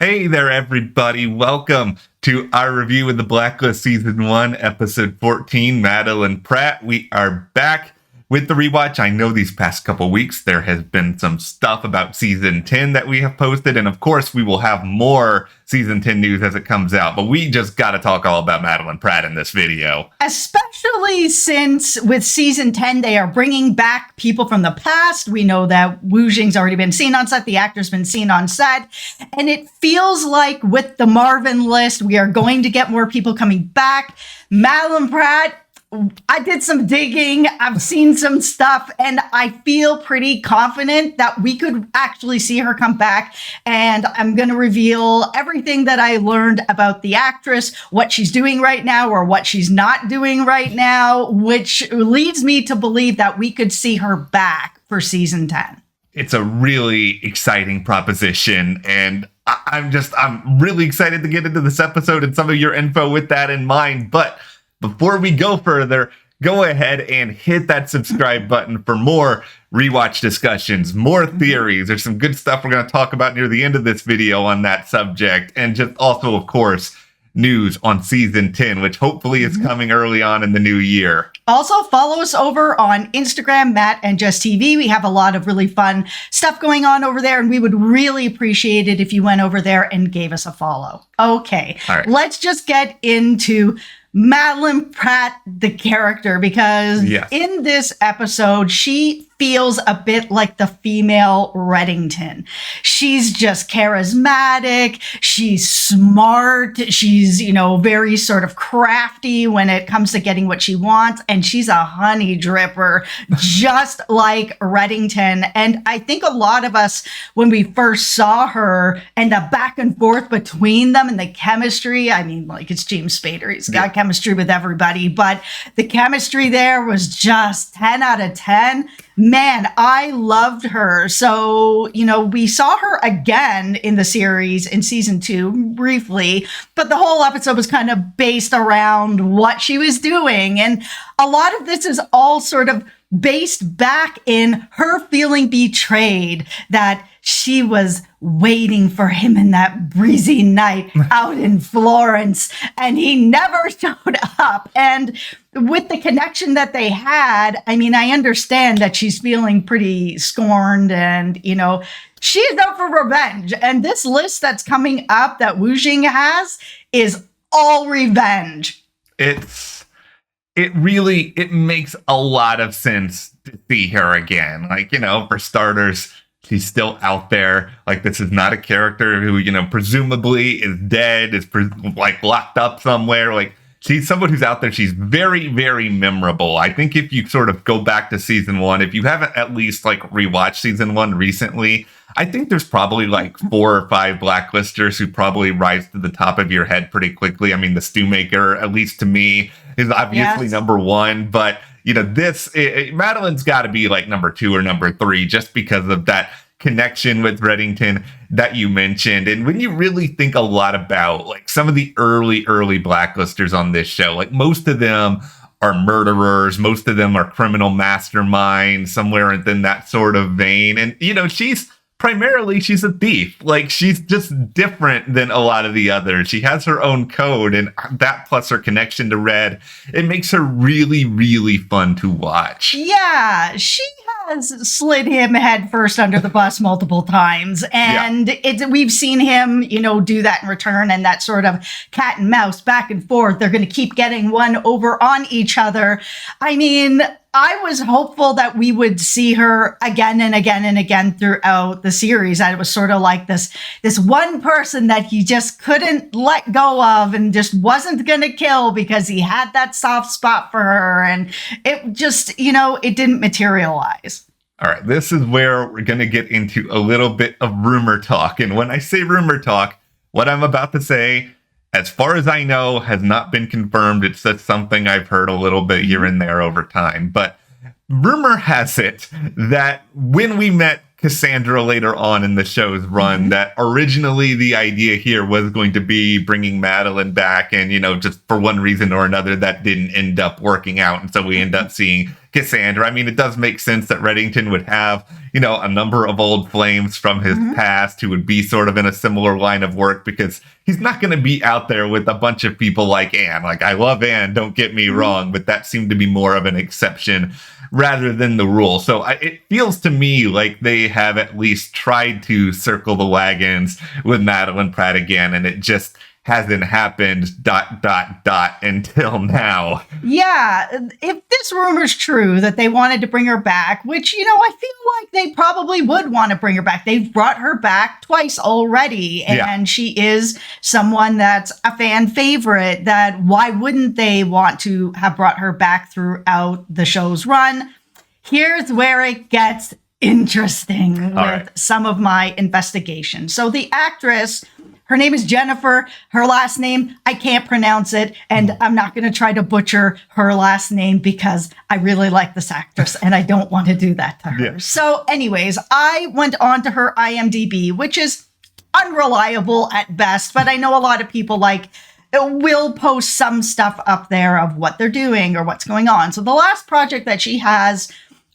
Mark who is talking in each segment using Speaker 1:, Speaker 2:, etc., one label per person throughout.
Speaker 1: Hey there, everybody. Welcome to our review of the Blacklist Season 1, Episode 14, Madeline Pratt. We are back with the rewatch. I know these past couple weeks there has been some stuff about Season 10 that we have posted, and of course we will have more Season 10 news as it comes out, but we just got to talk all about Madeline Pratt in this video.
Speaker 2: Especially since with Season 10, they are bringing back people from the past. We know that WUJING's already been seen on set, the actor's been seen on set, and it feels like with the Marvin list, we are going to get more people coming back. Madeline Pratt, I did some digging, I've seen some stuff, and I feel pretty confident that we could actually see her come back. And I'm going to reveal everything that I learned about the actress, what she's doing right now or what she's not doing right now, which leads me to believe that we could see her back for Season 10.
Speaker 1: It's a really exciting proposition, and I'm really excited to get into this episode and some of your info with that in mind. But before we go further, go ahead and hit that subscribe button for more rewatch discussions, more theories. There's some good stuff we're going to talk about near the end of this video on that subject. And just also, of course, news on Season 10, which hopefully is coming early on in the new year.
Speaker 2: Also, follow us over on Instagram, Matt and Jess TV. We have a lot of really fun stuff going on over there, and we would really appreciate it if you went over there and gave us a follow. Okay, all right. Let's just get into Madeline Pratt, the character, because in this episode, she feels a bit like the female Reddington. She's just charismatic. She's smart. She's, very sort of crafty when it comes to getting what she wants. And she's a honey dripper, just like Reddington. And I think a lot of us, when we first saw her and the back and forth between them and the chemistry, I mean, like, it's James Spader. He's got chemistry with everybody, but the chemistry there was just 10 out of 10. Man, I loved her. So, we saw her again in the series in Season 2 briefly, but the whole episode was kind of based around what she was doing. And a lot of this is all sort of based back in her feeling betrayed, that she was waiting for him in that breezy night out in Florence, and he never showed up. And with the connection that they had, I mean, I understand that she's feeling pretty scorned, and, she's out for revenge. And this list that's coming up that WUJING has is all revenge.
Speaker 1: It makes a lot of sense to see her again. Like, for starters, she's still out there. Like, this is not a character who, presumably is dead, is locked up somewhere. Like, she's someone who's out there. She's very, very memorable. I think if you sort of go back to Season 1, if you haven't at least rewatched Season 1 recently, I think there's probably 4 or 5 blacklisters who probably rise to the top of your head pretty quickly. I mean, the stew maker, at least to me, is obviously number 1, but Madeline's got to be number 2 or number 3 just because of that connection with Reddington that you mentioned. And when you really think a lot about some of the early blacklisters on this show, most of them are murderers, most of them are criminal masterminds, somewhere within that sort of vein. And she's a thief. She's just different than a lot of the others. She has her own code, and that plus her connection to Red, it makes her really, really fun to watch.
Speaker 2: Yeah, she has slid him head first under the bus multiple times, and we've seen him, do that in return, and that sort of cat and mouse back and forth. They're going to keep getting one over on each other. I mean, I was hopeful that we would see her again and again and again throughout the series. It was sort of like this one person that he just couldn't let go of and just wasn't going to kill because he had that soft spot for her. And it just, it didn't materialize.
Speaker 1: All right, this is where we're going to get into a little bit of rumor talk. And when I say rumor talk, what I'm about to say, as far as I know, has not been confirmed. It's just something I've heard a little bit here and there over time. But rumor has it that when we met Cassandra later on in the show's run, that originally the idea here was going to be bringing Madeline back, and, just for one reason or another, that didn't end up working out. And so we end up seeing Cassandra. I mean, it does make sense that Reddington would have, a number of old flames from his past who would be sort of in a similar line of work, because he's not going to be out there with a bunch of people like Anne. Like, I love Anne, don't get me wrong, but that seemed to be more of an exception rather than the rule. So it feels to me like they have at least tried to circle the wagons with Madeline Pratt again, and it just hasn't happened ... until now.
Speaker 2: Yeah, if this rumor's true that they wanted to bring her back, which, I feel like they probably would want to bring her back. They've brought her back twice already, and she is someone that's a fan favorite, that why wouldn't they want to have brought her back throughout the show's run? Here's where it gets interesting with some of my investigation. So the actress, her name is Jennifer. Her last name, I can't pronounce it, and I'm not going to try to butcher her last name because I really like this actress and I don't want to do that to her. Yeah. So anyways, I went on to her IMDb, which is unreliable at best, but I know a lot of people will post some stuff up there of what they're doing or what's going on. So the last project that she has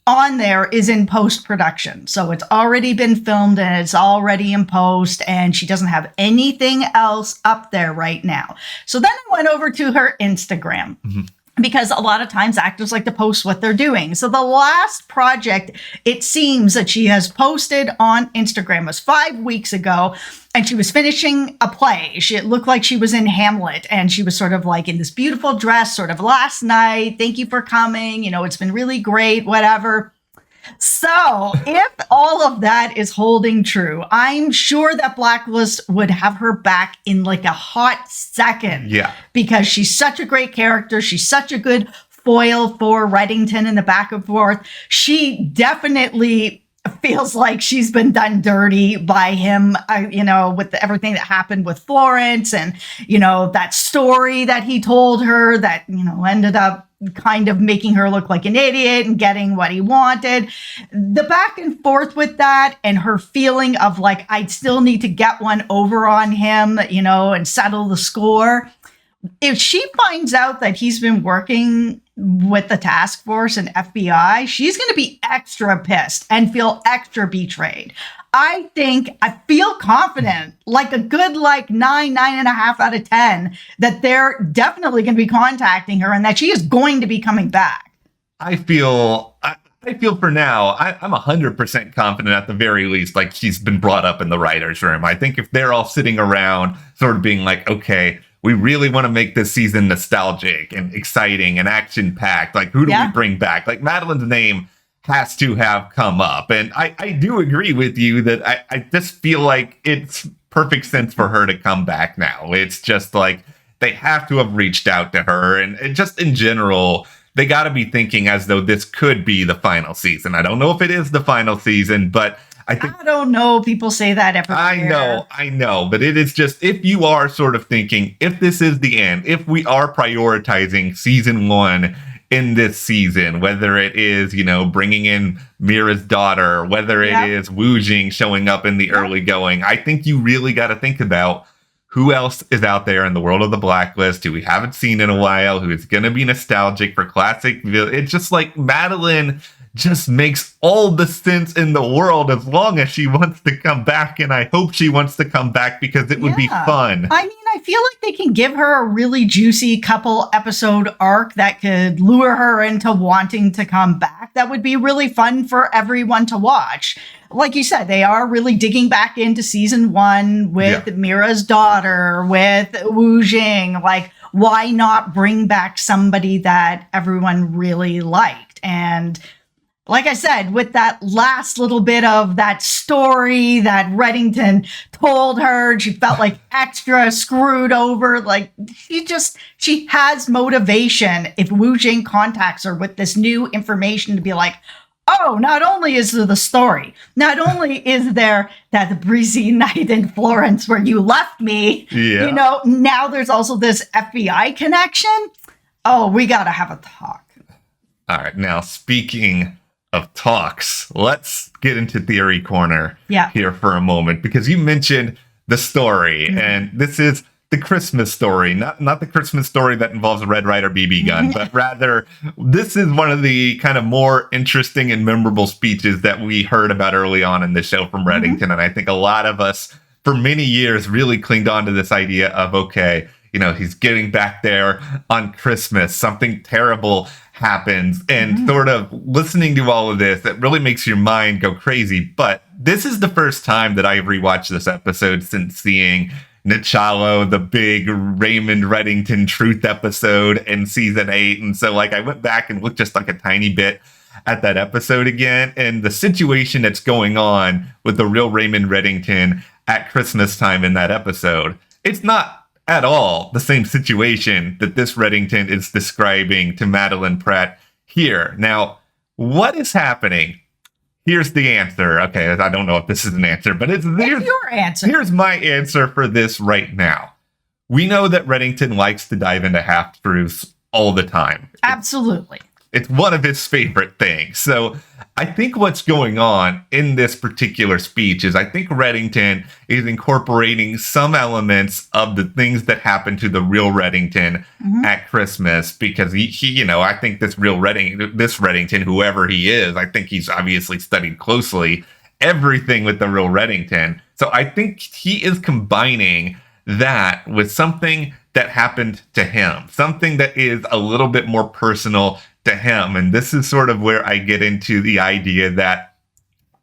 Speaker 2: on there is in post-production. So it's already been filmed and it's already in post, and she doesn't have anything else up there right now. So then I went over to her Instagram. Because a lot of times actors like to post what they're doing. So the last project, it seems that she has posted on Instagram, was 5 weeks ago, and she was finishing a play. It looked like she was in Hamlet, and she was sort of like in this beautiful dress, sort of last night. Thank you for coming. It's been really great, whatever. So if all of that is holding true, I'm sure that Blacklist would have her back in like a hot second. Yeah. Because she's such a great character. She's such a good foil for Reddington in the back and forth. She definitely feels like she's been done dirty by him, with everything that happened with Florence and, that story that he told her that, ended up kind of making her look like an idiot and getting what he wanted. The back and forth with that and her feeling of like, I'd still need to get one over on him, and settle the score. If she finds out that he's been working with the task force and FBI, she's going to be extra pissed and feel extra betrayed. I feel confident, like a good 9.5 out of 10, that they're definitely going to be contacting her and that she is going to be coming back.
Speaker 1: I feel for now, I'm 100% confident at the very least, like she's been brought up in the writer's room. I think if they're all sitting around sort of being like, okay, we really want to make this season nostalgic and exciting and action-packed. Like, who do we bring back? Like, Madeline's name has to have come up. And I do agree with you that I just feel like it's perfect sense for her to come back now. It's just like they have to have reached out to her. And just in general, they got to be thinking as though this could be the final season. I don't know if it is the final season, but I
Speaker 2: don't know. People say that everywhere.
Speaker 1: I know. But it is just, if you are sort of thinking, if this is the end, if we are prioritizing season 1 in this season, whether it is, bringing in Mira's daughter, whether it is WUJING showing up in the early going, I think you really got to think about who else is out there in the world of the Blacklist who we haven't seen in a while, who is going to be nostalgic for classic. It's just like Madeline just makes all the sense in the world as long as she wants to come back. And I hope she wants to come back because it would be fun.
Speaker 2: I mean, I feel like they can give her a really juicy couple episode arc that could lure her into wanting to come back. That would be really fun for everyone to watch. Like you said, they are really digging back into season 1 with Mira's daughter, with WUJING. Like, why not bring back somebody that everyone really liked? And like I said, with that last little bit of that story that Reddington told her, she felt like extra screwed over. Like, she has motivation if WUJING contacts her with this new information to be like, oh, not only is there the story, not only is there that breezy night in Florence where you left me, now there's also this FBI connection. Oh, we got to have a talk.
Speaker 1: All right. Now, speaking of talks, let's get into theory corner
Speaker 2: Yeah.
Speaker 1: here for a moment, because you mentioned the story, and this is the Christmas story, not the Christmas story that involves a Red Ryder BB gun, but rather this is one of the kind of more interesting and memorable speeches that we heard about early on in the show from Reddington. And I think a lot of us for many years really clinged on to this idea of, okay, you know, he's getting back there on Christmas, something terrible happens, and sort of listening to all of this, it really makes your mind go crazy. But this is the first time that I've rewatched this episode since seeing Nachalo, the big Raymond Reddington truth episode in season 8. And so like I went back and looked just like a tiny bit at that episode again, and the situation that's going on with the real Raymond Reddington at Christmas time in that episode, it's not at all the same situation that this Reddington is describing to Madeline Pratt here. Now, what is happening? Here's the answer. Okay, I don't know if this is an answer, but it's
Speaker 2: your answer.
Speaker 1: Here's my answer for this right now. We know that Reddington likes to dive into half-truths all the time.
Speaker 2: Absolutely.
Speaker 1: It's one of his favorite things. So I think what's going on in this particular speech is I think Reddington is incorporating some elements of the things that happened to the real Reddington at Christmas, because he, you know, I think this Reddington, whoever he is, I think he's obviously studied closely everything with the real Reddington. So I think he is combining that with something that happened to him, something that is a little bit more personal to him. And this is sort of where I get into the idea that,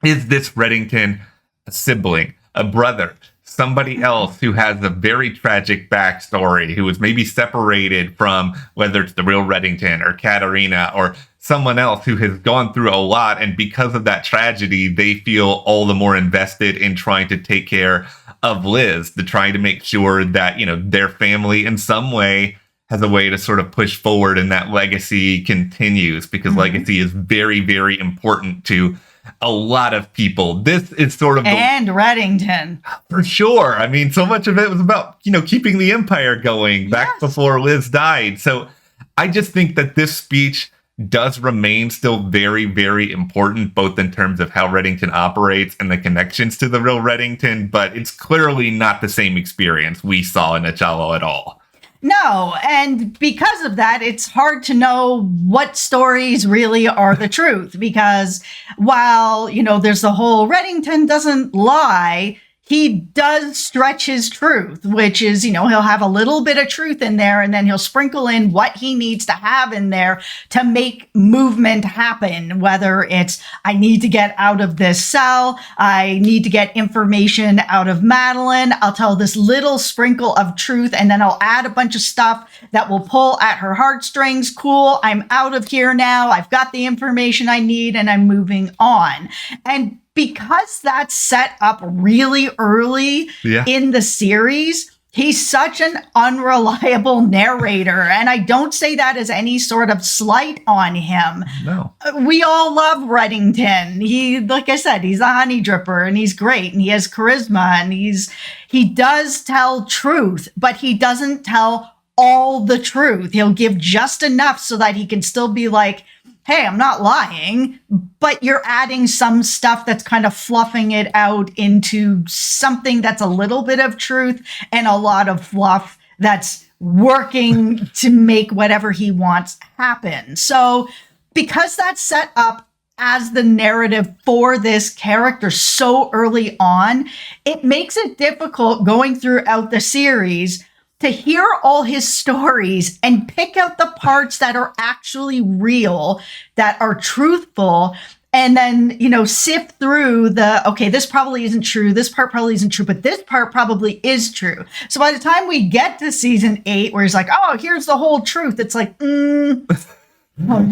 Speaker 1: is this Reddington a sibling, a brother, somebody else who has a very tragic backstory, who was maybe separated from, whether it's the real Reddington or Katarina or someone else who has gone through a lot, and because of that tragedy, they feel all the more invested in trying to take care of Liz, to trying to make sure that, you know, their family in some way has a way to sort of push forward and that legacy continues, because legacy is very, very important to a lot of people. This is sort of
Speaker 2: and Reddington.
Speaker 1: For sure. I mean, so much of it was about, you know, keeping the empire going back before Liz died. So I just think that this speech does remain still very, very important, both in terms of how Reddington operates and the connections to the real Reddington, but it's clearly not the same experience we saw in Nachalo at all.
Speaker 2: No, and because of that, it's hard to know what stories really are the truth, because while, you know, there's the whole Reddington doesn't lie, he does stretch his truth, which is, you know, he'll have a little bit of truth in there, and then he'll sprinkle in what he needs to have in there to make movement happen, whether it's, I need to get out of this cell, I need to get information out of Madeline, I'll tell this little sprinkle of truth, and then I'll add a bunch of stuff that will pull at her heartstrings. Cool, I'm out of here now, I've got the information I need, and I'm moving on. And because that's set up really early in the series, he's such an unreliable narrator. And I don't say that as any sort of slight on him.
Speaker 1: No.
Speaker 2: We all love Reddington. He, like I said, he's a honey dripper, and he's great, and he has charisma, and he does tell truth, but he doesn't tell all the truth. He'll give just enough so that he can still be like, hey, I'm not lying, but you're adding some stuff that's kind of fluffing it out into something that's a little bit of truth and a lot of fluff that's working to make whatever he wants happen. So because that's set up as the narrative for this character so early on, it makes it difficult going throughout the series to hear all his stories and pick out the parts that are actually real, that are truthful, and then, you know, sift through the, okay, this probably isn't true, this part probably isn't true, but this part probably is true. So by the time we get to season 8, where he's like, oh, here's the whole truth, it's like, oh,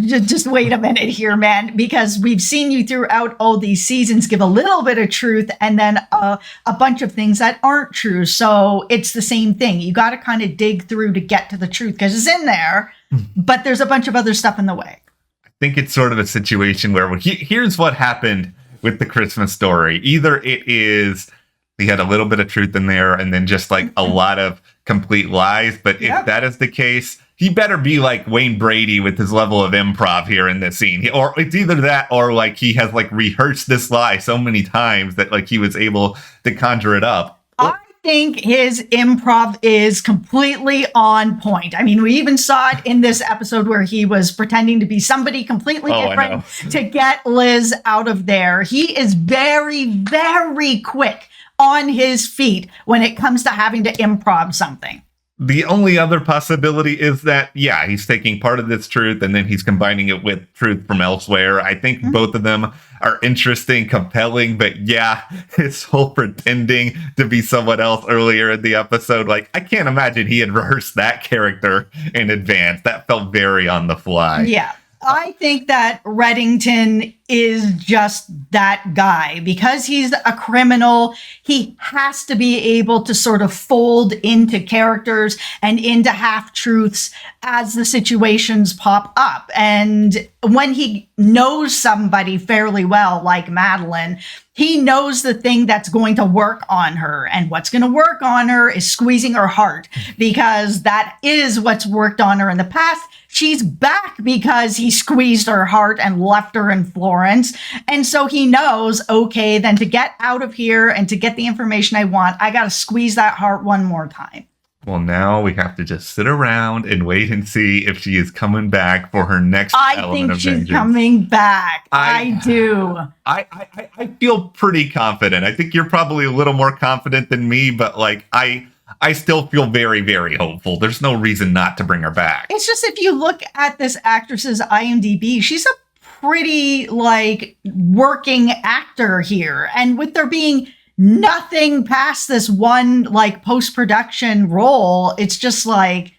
Speaker 2: just wait a minute here, man, because we've seen you throughout all these seasons give a little bit of truth and then a bunch of things that aren't true. So it's the same thing. You got to kind of dig through to get to the truth, because it's in there, but there's a bunch of other stuff in the way.
Speaker 1: I think it's sort of a situation where here's what happened with the Christmas story. Either it is he had a little bit of truth in there and then just like a lot of complete lies. But if that is the case, he better be like Wayne Brady with his level of improv here in this scene. Or it's either that or like he has like rehearsed this lie so many times that like he was able to conjure it up.
Speaker 2: I think his improv is completely on point. I mean, we even saw it in this episode where he was pretending to be somebody completely different to get Liz out of there. He is very, very quick on his feet when it comes to having to improv something.
Speaker 1: The only other possibility is that, yeah, he's taking part of this truth and then he's combining it with truth from elsewhere. I think both of them are interesting, compelling, but yeah, his whole pretending to be someone else earlier in the episode, like, I can't imagine he had rehearsed that character in advance. That felt very on the fly.
Speaker 2: Yeah. I think that Reddington is just that guy. Because he's a criminal, he has to be able to sort of fold into characters and into half-truths as the situations pop up. And when he knows somebody fairly well, like Madeline, he knows the thing that's going to work on her. And what's going to work on her is squeezing her heart, because that is what's worked on her in the past. She's back because he squeezed her heart and left her in Florence. And so he knows, okay, then to get out of here and to get the information I want, I got to squeeze that heart one more time.
Speaker 1: Well, now we have to just sit around and wait and see if she is coming back for her next element of vengeance.
Speaker 2: I think she's coming back. I do.
Speaker 1: I feel pretty confident. I think you're probably a little more confident than me, but like I still feel very, very hopeful. There's no reason not to bring her back.
Speaker 2: It's just, if you look at this actress's IMDb, she's a pretty like working actor here. And with there being nothing past this one like post-production role, it's just like,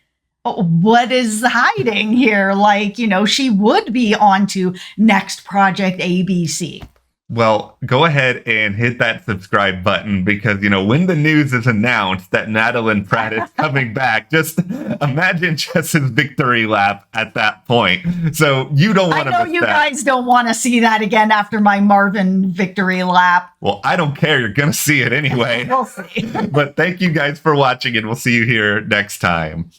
Speaker 2: what is hiding here? Like, you know, she would be on to next project ABC.
Speaker 1: Well, go ahead and hit that subscribe button, because, you know, when the news is announced that Madeline Pratt is coming back, just imagine Jess's victory lap at that point. So you don't want to miss that. I know you guys
Speaker 2: don't want to see that again after my Marvin victory lap.
Speaker 1: Well, I don't care. You're going to see it anyway.
Speaker 2: We'll see.
Speaker 1: But thank you guys for watching, and we'll see you here next time.